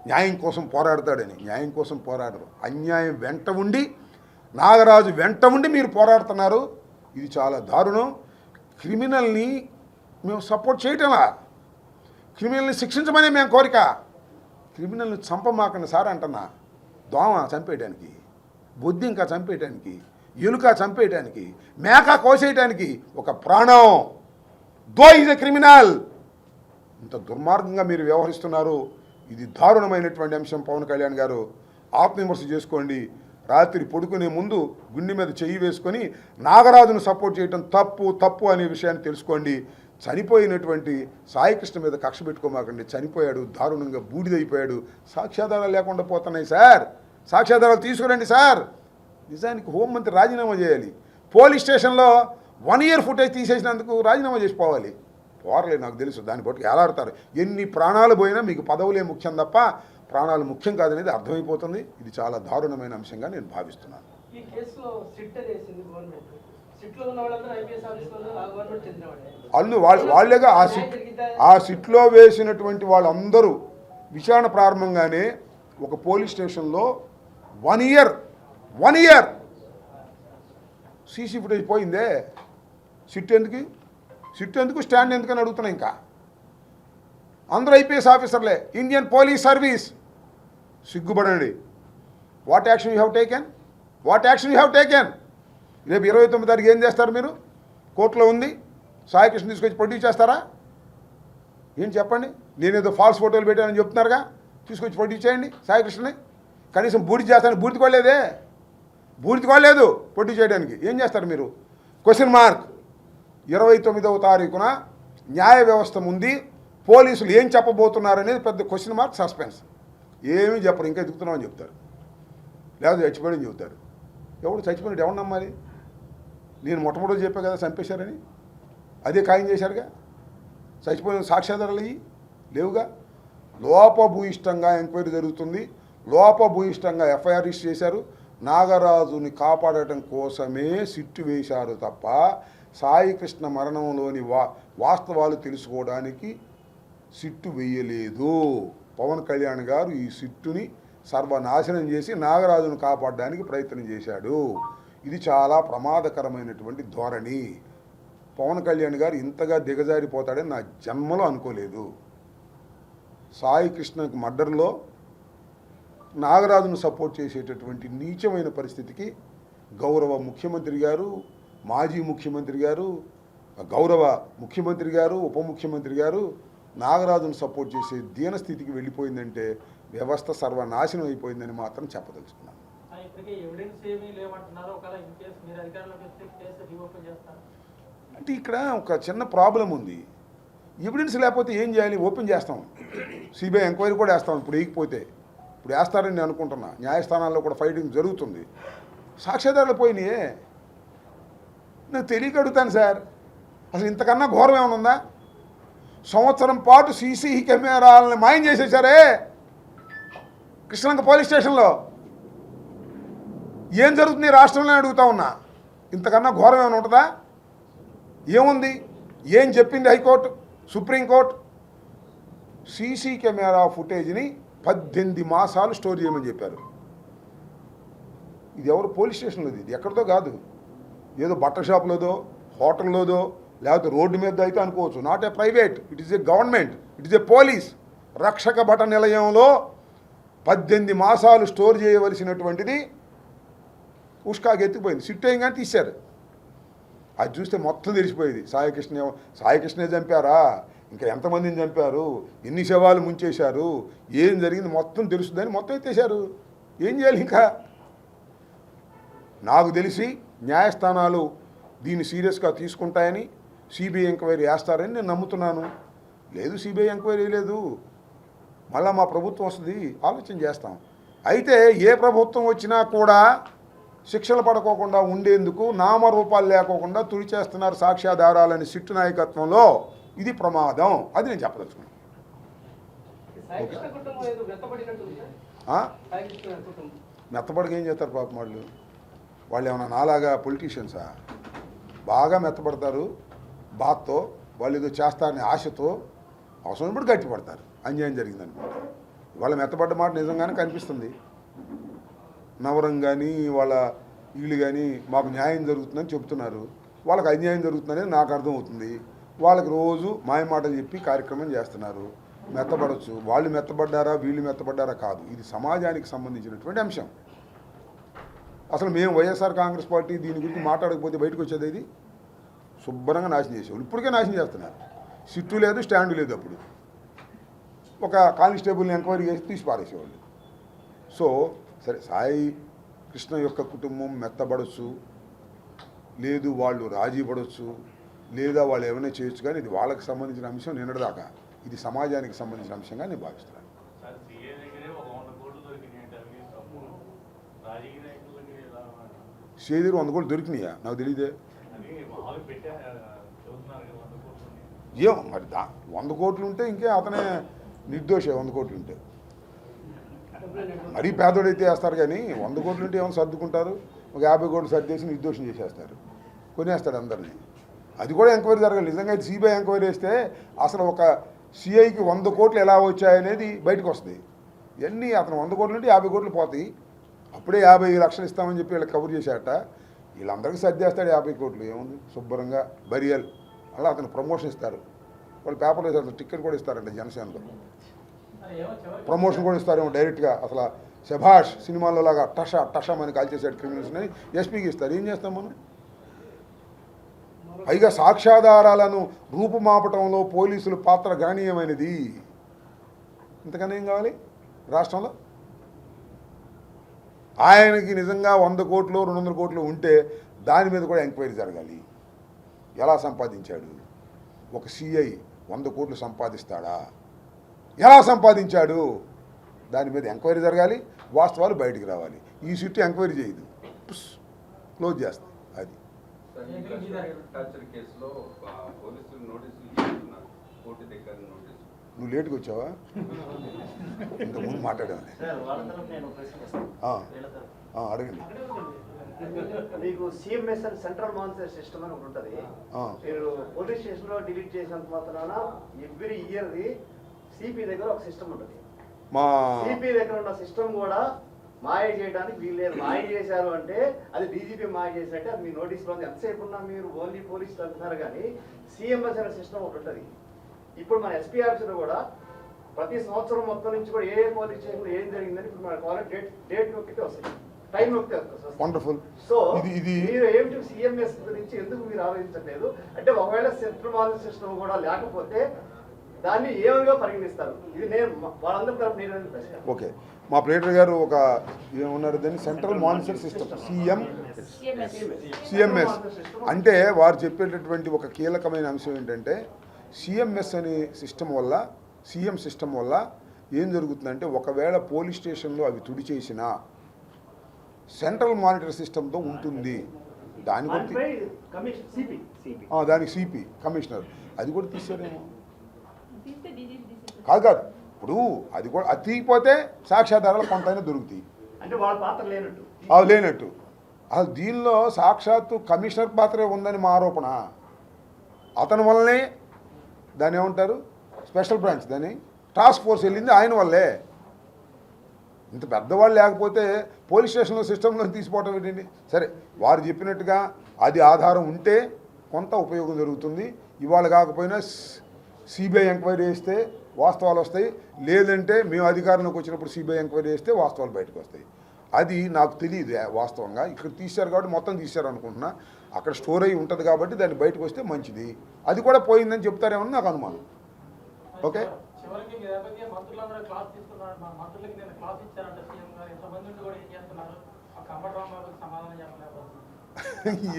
న్యాయం కోసం పోరాడతాడని. న్యాయం కోసం పోరాడరు, అన్యాయం వెంట ఉండి నాగరాజు వెంట ఉండి మీరు పోరాడుతున్నారు. ఇది చాలా దారుణం. క్రిమినల్ని మేము సపోర్ట్ చేయటమా? క్రిమినల్ని శిక్షించమనే మేము కోరిక. క్రిమినల్ని చంపమాకండి సార్ అంటున్నా. దోమ చంపేయడానికి, బొద్ది ఇంకా చంపేయటానికి, ఎలుక చంపేయటానికి, మేక కోసేయటానికి ఒక ప్రాణం. Though is a criminal. ఇంత దుర్మార్గంగా మీరు వ్యవహరిస్తున్నారు. ఇది దారుణమైనటువంటి అంశం. పవన్ కళ్యాణ్ గారు ఆత్మవిమర్శ చేసుకోండి. రాత్రి పడుకునే ముందు గుండె మీద చెయ్యి వేసుకొని నాగరాజును సపోర్ట్ చేయడం తప్పు తప్పు అనే విషయాన్ని తెలుసుకోండి. చనిపోయినటువంటి సాయికృష్ణ మీద కక్ష పెట్టుకోమాకండి. చనిపోయాడు, దారుణంగా బూడిదైపోయాడు. సాక్ష్యాధారాలు లేకుండా పోతున్నాయి సార్. సాక్ష్యాధారాలు తీసుకురండి సార్. నిజానికి హోంమంత్రి రాజీనామా చేయాలి. పోలీస్ స్టేషన్లో 1 year ఫుటేజ్ తీసేసినందుకు రాజీనామా చేసిపోవాలి. పోరలేదు, నాకు తెలుసు. దాన్ని బట్టి ఎలాడతారు. ఎన్ని ప్రాణాలు పోయినా మీకు పదవులే ముఖ్యం తప్ప ప్రాణాలు ముఖ్యం కాదనేది అర్థమైపోతుంది. ఇది చాలా దారుణమైన అంశంగా నేను భావిస్తున్నాను. ఈ కేసులో సిట్ వేసింది గవర్నమెంట్. సిట్లో ఉన్న వాళ్ళందరూ ఐపీఎస్ ఆఫీసర్లు ఆ గవర్నమెంట్ చెందినవాళ్ళే. వాళ్ళేగా ఆ సిట్లో వేసినటువంటి వాళ్ళందరూ విచారణ ప్రారంభంగానే ఒక పోలీస్ స్టేషన్లో 1 year సీసీ ఫుటేజ్ పోయిందే. సిట్ ఎందుకు స్టాండ్ ఎందుకని అడుగుతున్నా. ఇంకా అందరూ ఐపీఎస్ ఆఫీసర్లే, ఇండియన్ పోలీస్ సర్వీస్. సిగ్గుపడండి. What action you have taken? రేపు 29 తారీఖు ఏం చేస్తారు మీరు? కోర్టులో ఉంది, సాయికృష్ణ తీసుకొచ్చి ప్రొడ్యూస్ చేస్తారా? ఏం చెప్పండి. నేనేదో ఫాల్స్ ఫోటోలు పెట్టానని చెప్తున్నారుగా, తీసుకొచ్చి ప్రొడ్యూస్ చేయండి సాయికృష్ణని. కనీసం బూడిద చేస్తాను, బూడిద కొడలేదు ప్రొడ్యూస్ చేయడానికి. ఏం చేస్తారు మీరు? Question mark. 29వ తారీఖున న్యాయ వ్యవస్థ ఉంది, పోలీసులు ఏం చెప్పబోతున్నారనేది పెద్ద క్వశ్చన్ మార్క్, సస్పెన్స్. ఏమీ చెప్పరు, ఇంకా ఎదుగుతున్నామని చెప్తారు, లేదా చచ్చిపోయాడని చెబుతారు. చచ్చిపోయినట్టు ఎవరు నమ్మాలి? నేను మొట్టమొదటి చెప్పా కదా చంపేశారని, అదే ఖాయం చేశారుగా. చచ్చిపోయిన సాక్ష్యాధారాలు లేవుగా. లోపభూయిష్టంగా ఎంక్వైరీ జరుగుతుంది, లోపభూయిష్టంగా ఎఫ్ఐఆర్ రిజిస్టర్ చేశారు. నాగరాజుని కాపాడటం కోసమే సిట్టు వేశారు తప్ప సాయికృష్ణ మరణంలోని వాస్తవాలు తెలుసుకోవడానికి సిట్టు వేయలేదు. పవన్ కళ్యాణ్ గారు ఈ సిట్టుని సర్వనాశనం చేసి నాగరాజును కాపాడడానికి ప్రయత్నం చేశాడు. ఇది చాలా ప్రమాదకరమైనటువంటి ధోరణి. పవన్ కళ్యాణ్ గారు ఇంతగా దిగజారిపోతాడని నా జన్మలో అనుకోలేదు. సాయికృష్ణకు మర్డర్లో నాగరాజును సపోర్ట్ చేసేటటువంటి నీచమైన పరిస్థితికి గౌరవ ముఖ్యమంత్రి గారు, మాజీ ముఖ్యమంత్రి గారు, గౌరవ ముఖ్యమంత్రి గారు, ఉప ముఖ్యమంత్రి గారు నాగరాజును సపోర్ట్ చేసే దీనస్థితికి వెళ్ళిపోయిందంటే వ్యవస్థ సర్వనాశనం అయిపోయిందని మాత్రం చెప్పదలుచుకున్నాను. అంటే ఇక్కడ ఒక చిన్న ప్రాబ్లం ఉంది. ఎవిడెన్స్ లేకపోతే ఏం చేయాలి? ఓపెన్ చేస్తాం, సిబిఐ ఎంక్వైరీ కూడా వేస్తాం. ఇప్పుడు వేయకపోతే ఇప్పుడు వేస్తారని నేను అనుకుంటున్నా. న్యాయస్థానాల్లో కూడా ఫైటింగ్ జరుగుతుంది. సాక్ష్యాధారాలు పోయినాయే. నేను తెలియక అడుగుతాను సార్, అసలు ఇంతకన్నా ఘోరం ఏమైనా ఉందా? సంవత్సరం పాటు సీసీ కెమెరాలను మాయం చేసేసారే కృష్ణలంక పోలీస్ స్టేషన్లో. ఏం జరుగుతుంది రాష్ట్రంలో అడుగుతా ఉన్నా. ఇంతకన్నా ఘోరం ఏమైనా ఉంటుందా? ఏముంది? ఏం చెప్పింది హైకోర్టు, సుప్రీంకోర్టు? సీసీ కెమెరా ఫుటేజ్ని 18 మాసాలు స్టోర్ చేయమని చెప్పారు. ఇది ఎవరు పోలీస్ స్టేషన్లోది, ఇది ఎక్కడితో కాదు, ఏదో బట్టల షాప్లోదో హోటల్లోదో లేకపోతే రోడ్డు మీద అయితే అనుకోవచ్చు. Not a private, it is a government, it is a police. రక్షక భట నిలయంలో 18 మాసాలు స్టోర్ చేయవలసినటువంటిది ఉష్కాకి ఎత్తుకుపోయింది. సిట్టేయంగానే తీశారు. అది చూస్తే మొత్తం తెలిసిపోయేది. సాయికృష్ణే చంపారా, ఇంకా ఎంతమందిని చంపారు, ఎన్ని శవాలు ముంచేశారు, ఏం జరిగింది మొత్తం తెలుస్తుందని మొత్తం ఎత్తేశారు. ఏం చేయాలి ఇంకా? నాకు తెలిసి న్యాయస్థానాలు దీన్ని సీరియస్గా తీసుకుంటాయని, సిబిఐ ఎంక్వైరీ వేస్తారని నేను నమ్ముతున్నాను. లేదు సిబిఐ ఎంక్వైరీ లేదు, మళ్ళీ మా ప్రభుత్వం వస్తుంది, ఆలోచన చేస్తాం. అయితే ఏ ప్రభుత్వం వచ్చినా కూడా శిక్షలు పడుకోకుండా ఉండేందుకు నామరూపాలు లేకోకుండా తుడిచేస్తున్నారు సాక్ష్యాధారాలని సిట్టు నాయకత్వంలో. ఇది ప్రమాదం, అది నేను చెప్పదలుచుకున్నాను. సాయికృష్ణ కుటుంబం ఏదో వెత్తబడినట్టుంది సార్. సాయికృష్ణ కుటుంబం మెత్తపడికి ఏం చేస్తారు పాపం వాళ్ళు? వాళ్ళు ఏమన్నా నాలాగా పొలిటీషియన్సా? బాగా మెత్తపడతారు బాధతో, వాళ్ళు ఏదో చేస్తారని ఆశతో అవసరమైనప్పుడు గట్టి పడతారు. అన్యాయం జరిగిందనమాట. వాళ్ళ మెత్తపడ్డ మాట నిజంగానే కనిపిస్తుంది. నవరం కానీ వాళ్ళ వీళ్ళు కానీ మాకు న్యాయం జరుగుతుందని చెబుతున్నారు, వాళ్ళకి అన్యాయం జరుగుతుందనేది నాకు అర్థమవుతుంది. వాళ్ళకి రోజు మాయమాటలు చెప్పి కార్యక్రమం చేస్తున్నారు. మెత్తపడవచ్చు, వాళ్ళు మెత్తపడ్డారా వీళ్ళు మెత్తపడ్డారా కాదు, ఇది సమాజానికి సంబంధించినటువంటి అంశం. అసలు మేము వైఎస్ఆర్ కాంగ్రెస్ పార్టీ దీని గురించి మాట్లాడకపోతే బయటకు వచ్చేది ఇది శుభ్రంగా నాశనం చేసేవాళ్ళు. ఇప్పటికే నాశనం చేస్తున్నారు. సిట్టు లేదు, స్టాండు లేదు. అప్పుడు ఒక కానిస్టేబుల్ని ఎంక్వైరీ చేసి తీసి పారేసేవాళ్ళు. సో సరే, సాయి కృష్ణ యొక్క కుటుంబం మెత్తబడచ్చు, లేదు వాళ్ళు రాజీ పడవచ్చు, లేదా వాళ్ళు ఏమైనా చేయొచ్చు, కానీ ఇది వాళ్ళకి సంబంధించిన అంశం నిన్నటిదాకా. ఇది సమాజానికి సంబంధించిన అంశంగా నేను భావిస్తున్నాను. సేదీరు 100 కోట్లు దొరికినాయా? నాకు తెలియదే. ఏం మరి 100 కోట్లు ఉంటే ఇంకే అతనే నిర్దోషే. 100 కోట్లు ఉంటే మరీ పేదోడైతే వేస్తారు, కానీ 100 కోట్లు ఉంటే ఏమైనా సర్దుకుంటారు. ఒక 50 కోట్లు సర్దేసి నిర్దోషం చేసేస్తారు, కొనేస్తాడు అందరినీ. అది కూడా ఎంక్వైరీ జరగాలి. నిజంగా అయితే సిబిఐ ఎంక్వైరీ చేస్తే అసలు ఒక సిఐకి 100 కోట్లు ఎలా వచ్చాయనేది బయటకు వస్తుంది. ఇవన్నీ అతను 100 కోట్లు ఉంటే 50 కోట్లు పోతాయి. అప్పుడే 50 లక్షలు ఇస్తామని చెప్పి వీళ్ళకి కవర్ చేశాట. వీళ్ళందరికీ సర్దేస్తాడు 50 కోట్లు. ఏముంది, శుభ్రంగా బరియల్. అలా అతను ప్రమోషన్ ఇస్తారు. వాళ్ళు పేపర్లో ఇస్తారు, టికెట్ కూడా ఇస్తారంట జనసేనలో. ప్రమోషన్ కూడా ఇస్తారేమో డైరెక్ట్గా. అసలు శభాష్ సినిమాలో లాగా టషా టషా అని కాల్చేసాడు క్రిమినల్స్ని ఎస్పీకి ఇస్తారు. ఏం చేస్తాం మనం? పైగా సాక్ష్యాధారాలను రూపుమాపటంలో పోలీసుల పాత్ర గణనీయమైనది. ఇంతకన్నా ఏం కావాలి రాష్ట్రంలో? ఆయనకి నిజంగా 100 కోట్లు 200 కోట్లు ఉంటే దాని మీద కూడా ఎంక్వైరీ జరగాలి. ఎలా సంపాదించాడు? ఒక సిఐ 100 కోట్లు సంపాదిస్తాడా? ఎలా సంపాదించాడు? దాని మీద ఎంక్వైరీ జరగాలి, వాస్తవాలు బయటికి రావాలి. ఈ సిట్టు ఎంక్వైరీ చేయదు, క్లోజ్ చేస్తుంది. అది నువ్వు లేట్గా వచ్చావా? ఇంతకుముందు మాట్లాడాను. అడగండి. మీకు సిఎంఎస్ అని సెంట్రల్ మానిటరింగ్ సిస్టమ్ అని ఒకటి ఉంటుంది. మీరు పోలీస్ స్టేషన్ లో డిలీట్ చేసినంత మాత్రాన ఎవ్రీ ఇయర్ సిపి దగ్గర ఒక సిస్టమ్ ఉంటుంది. సిపి దగ్గర ఉన్న సిస్టమ్ కూడా మాయ చేయడానికి వీలు లేదు. మాయ చేశారు అంటే అది డీజీపీ మాయ చేసినట్టే. అది మీ నోటీసులో ఎంతసేపు ఉన్నా మీరు ఓన్లీ పోలీసులు అంటున్నారు, కానీ సిఎంఎస్ అనే సిస్టమ్ ఒకటి ఉంటుంది. ఇప్పుడు మన ఎస్పీ ఆఫీసర్ కూడా ప్రతి సంవత్సరం మొత్తం నుంచి కూడా ఏ పోలీస్ స్టేషన్ ఏం జరిగిందని ఇప్పుడు మన కాలేజ్ డేట్ నొక్కితే వస్తాయి, టైం నొక్కితే వస్తాయి. వండర్ఫుల్. సో మీరు ఏమిటి సిఎంఎస్ గురించి ఎందుకు మీరు ఆలోచించట్లేదు? అంటే ఒకవేళ సెంట్రల్ మానిటరింగ్ సిస్టమ్ కూడా లేకపోతే దాన్ని ఏమగా పరిగణిస్తారు? ఇది నేను వాళ్ళందరి తరపు నేను ప్రశ్న. ఓకే, మా ప్లేటర్ గారు ఒక ఏమన్నారు దాన్ని, సెంట్రల్ మానిటరింగ్ సిస్టమ్ సిఎంఎస్ అంటే వారు చెప్పేటటువంటి ఒక కీలకమైన అంశం ఏంటంటే, సిఎంఎస్ అనే సిస్టమ్ వల్ల, సిఎం సిస్టమ్ వల్ల ఏం జరుగుతుందంటే, ఒకవేళ పోలీస్ స్టేషన్లో అవి తుడి చేసినా సెంట్రల్ మానిటర్ సిస్టమ్తో ఉంటుంది. దానికి సిపి కమిషనర్ అది కూడా తీసారేమో. కాదు ఇప్పుడు అది కూడా అది తీయకపోతే సాక్ష్యాధారాలు కొంతైనా దొరుకుతాయి. లేనట్టు అసలు దీనిలో సాక్షాత్తు కమిషనర్ పాత్రే ఉందని మా ఆరోపణ. అతని వల్లనే దాన్ని ఏమంటారు, స్పెషల్ బ్రాంచ్, దాన్ని టాస్క్ ఫోర్స్ వెళ్ళింది ఆయన వల్లే. ఇంత పెద్దవాళ్ళు లేకపోతే పోలీస్ స్టేషన్లో సిస్టంలో తీసిపోవటం ఏంటండి? సరే, వారు చెప్పినట్టుగా అది ఆధారం ఉంటే కొంత ఉపయోగం జరుగుతుంది. ఇవాళ కాకపోయినా సిబిఐ ఎంక్వైరీ చేస్తే వాస్తవాలు వస్తాయి, లేదంటే మేము అధికారంలోకి వచ్చినప్పుడు సిబిఐ ఎంక్వైరీ చేస్తే వాస్తవాలు బయటకు వస్తాయి. అది నాకు తెలియదు వాస్తవంగా. ఇక్కడ తీశారు కాబట్టి మొత్తం తీశారు అనుకుంటున్నా. అక్కడ స్టోర్ అయ్యి ఉంటుంది కాబట్టి దాన్ని బయటకు వస్తే మంచిది. అది కూడా పోయిందని చెప్తారేమో నాకు అనుమానం. ఓకే, చివరికి మీ దగ్గరికి మంత్రులందరూ క్లాస్ తీసుకున్నారు. మా మంత్రులకి నేను క్లాస్ ఇచ్చారంట సీఎం గారు. ఎంతమంది ఉండి కూడా ఏం చేస్తున్నారు? ఒక అంబటరాంబాబుకి సమాధానం చెప్పలేదు.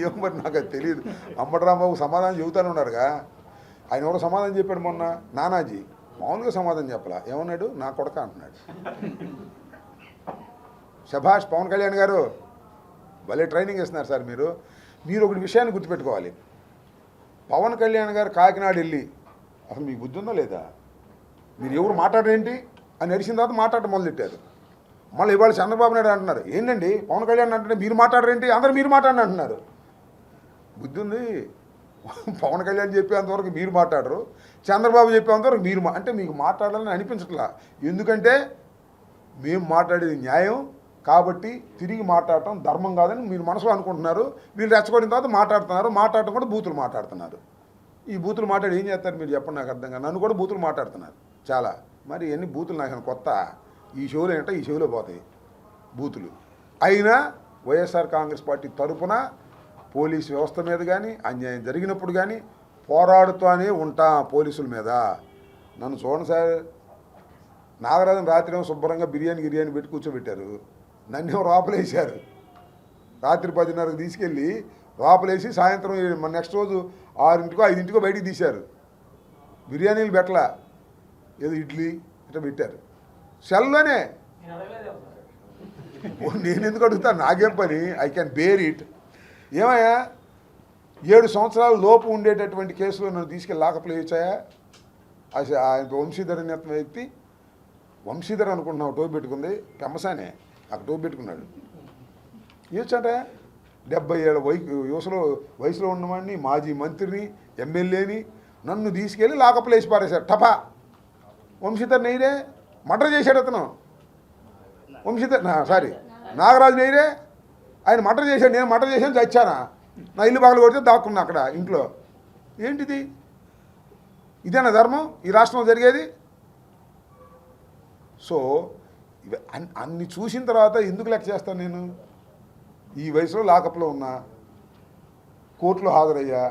ఏం మరి నాకు అది తెలియదు. అంబటరాంబాబు సమాధానం చెబుతానే ఉన్నారుగా. ఆయన ఎవరో సమాధానం చెప్పాడు మొన్న, నానాజీ. మామూలుగా సమాధానం చెప్పలా, ఏమన్నాడు? నా కొడక అంటున్నాడు. శభాష్ పవన్ కళ్యాణ్ గారు, భలే ట్రైనింగ్ ఇస్తున్నారు సార్ మీరు. మీరు ఒకటి విషయాన్ని గుర్తుపెట్టుకోవాలి. పవన్ కళ్యాణ్ గారు కాకినాడ వెళ్ళి అసలు మీకు బుద్ధి ఉందా లేదా? మీరు ఎవరు మాట్లాడరేంటి అని అడిచిన తర్వాత మాట్లాడటం మొదలెట్టారు. మళ్ళీ ఇవాళ చంద్రబాబు నాయుడు అంటున్నారు, ఏంటండి పవన్ కళ్యాణ్ అంటే మీరు మాట్లాడరేంటి, అందరూ మీరు మాట్లాడండి అంటున్నారు. బుద్ధి ఉంది. పవన్ కళ్యాణ్ చెప్పేంతవరకు మీరు మాట్లాడరు, చంద్రబాబు చెప్పేంతవరకు మీరు అంటే మీకు మాట్లాడాలని అనిపించట్లా. ఎందుకంటే మేము మాట్లాడేది న్యాయం కాబట్టి తిరిగి మాట్లాడటం ధర్మం కాదని మీరు మనసులో అనుకుంటున్నారు. వీళ్ళు రెచ్చగొడిన తర్వాత మాట్లాడటం కూడా బూతులు మాట్లాడుతున్నారు. ఈ బూతులు మాట్లాడి ఏం చేస్తారు మీరు చెప్పండి, నాకు అర్థం కాదు. నన్ను కూడా బూతులు మాట్లాడుతున్నారు చాలా. మరి ఎన్ని బూతులు నాకు కొత్త, ఈ షోలో ఏంటో ఈ షోలో పోతాయి బూతులు. అయినా వైఎస్ఆర్ కాంగ్రెస్ పార్టీ తరఫున పోలీసు వ్యవస్థ మీద కానీ అన్యాయం జరిగినప్పుడు కానీ పోరాడుతూనే ఉంటా పోలీసుల మీద. నన్ను చూడండి సార్, నాగరాజన్ రాత్రి శుభ్రంగా బిర్యానీ పెట్టి కూర్చోబెట్టారు. నన్నేమో లోపలేసారు. రాత్రి 10:30కి తీసుకెళ్ళి లోపలేసి సాయంత్రం నెక్స్ట్ రోజు 6ంటికో 5ంటికో బయటికి తీశారు. బిర్యానీలు పెట్టలా, ఏదో ఇడ్లీ ఇట్లా పెట్టారు సెల్లోనే. నేను ఎందుకు అడుగుతాను, నాకేం పని, ఐ క్యాన్ బేర్ ఇట్. ఏమయ్యా 7 సంవత్సరాల లోపు ఉండేటటువంటి కేసులో నన్ను తీసుకెళ్ళి లాకప్లో వేసాయా? ఆయన వంశీధర్ అనే వ్యక్తి, వంశీధర్ అనుకుంటున్నావు టోపీ పెట్టుకుంది, పెమ్మసానే అక్కడ టోపీ పెట్టుకున్నాడు. ఏచంట 70 ఏళ్ళ వయసులో ఉన్నవాడిని, మాజీ మంత్రిని, ఎమ్మెల్యేని నన్ను తీసుకెళ్ళి లాకప్లో వేసి పారేశారు. టపా. వంశీధర్ నెయ్యరే మర్డర్ చేశాడు అతను. నాగరాజు నెయ్యరే ఆయన మర్డర్ చేశాడు. నేను మర్డర్ చేశాను, చచ్చానా? నా ఇల్లు పగలు కొడితే దాక్కున్నా అక్కడ ఇంట్లో. ఏంటిది? ఇదేనా ధర్మం ఈ రాష్ట్రంలో జరిగేది? సో అన్ని చూసిన తర్వాత ఎందుకు లెక్క చేస్తాను నేను? ఈ వయసులో లాకప్లో ఉన్నా, కోర్టులో హాజరయ్యా,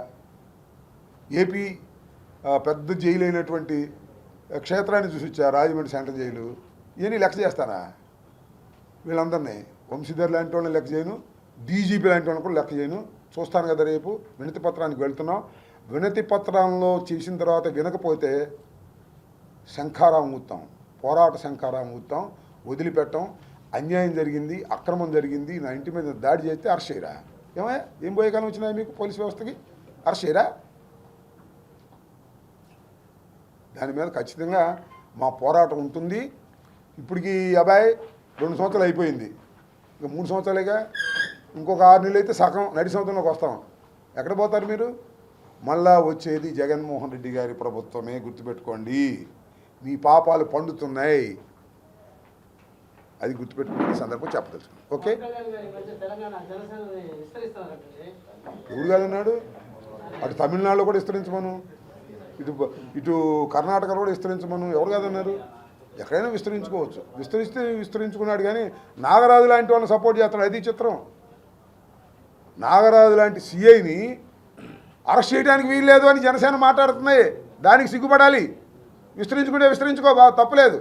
ఏపీ పెద్ద జైలు అయినటువంటి క్షేత్రాన్ని చూసి వచ్చా, రాజమండ్రి సెంట్రల్ జైలు. ఇవన్నీ లెక్క చేస్తానా? వీళ్ళందరినీ వంశీధర్ లాంటి వాళ్ళని లెక్క చేయను, డీజీపీ లాంటి వాళ్ళని కూడా లెక్క చేయను. చూస్తాను కదా రేపు వినతి పత్రానికి వెళ్తున్నాం. వినతి పత్రంలో చేసిన తర్వాత వినకపోతే శంఖారావం ఊతాం, పోరాట శంఖారావం ఊతాం, వదిలిపెట్టం. అన్యాయం జరిగింది, అక్రమం జరిగింది, నా ఇంటి మీద దాడి చేస్తే అరెస్ట్ చేయరా? ఏమయ్యా ఏం పోయే కాలం వచ్చినాయి మీకు పోలీస్ వ్యవస్థకి? అరెస్ట్ చేయరా? దాని మీద ఖచ్చితంగా మా పోరాటం ఉంటుంది. ఇప్పటికి అబ్బాయి 2 సంవత్సరాలు అయిపోయింది, ఇంకా 3 సంవత్సరాలేగా. ఇంకొక 6 నెలలు అయితే సగం నడి సంవత్సరంలోకి వస్తాం. ఎక్కడ పోతారు మీరు? మళ్ళా వచ్చేది జగన్మోహన్ రెడ్డి గారి ప్రభుత్వమే, గుర్తుపెట్టుకోండి. మీ పాపాలు పండుతున్నాయి, అది గుర్తుపెట్టుకుని ఈ సందర్భం చెప్పదలుచు. ఓకే, ఎవరు కాదన్నాడు? అటు తమిళనాడులో కూడా విస్తరించమను, ఇటు కర్ణాటకలో కూడా విస్తరించమను. ఎవరు కాదన్నారు? ఎక్కడైనా విస్తరించుకోవచ్చు. విస్తరించుకున్నాడు. కానీ నాగరాజు లాంటి వాళ్ళని సపోర్ట్ చేస్తాడు, అది చిత్రం. నాగరాజు లాంటి సిఐని అరెస్ట్ చేయడానికి వీల్లేదు అని జనసేన మాట్లాడుతున్నాయి. దానికి సిగ్గుపడాలి. విస్తరించుకుంటే విస్తరించుకో, తప్పలేదు.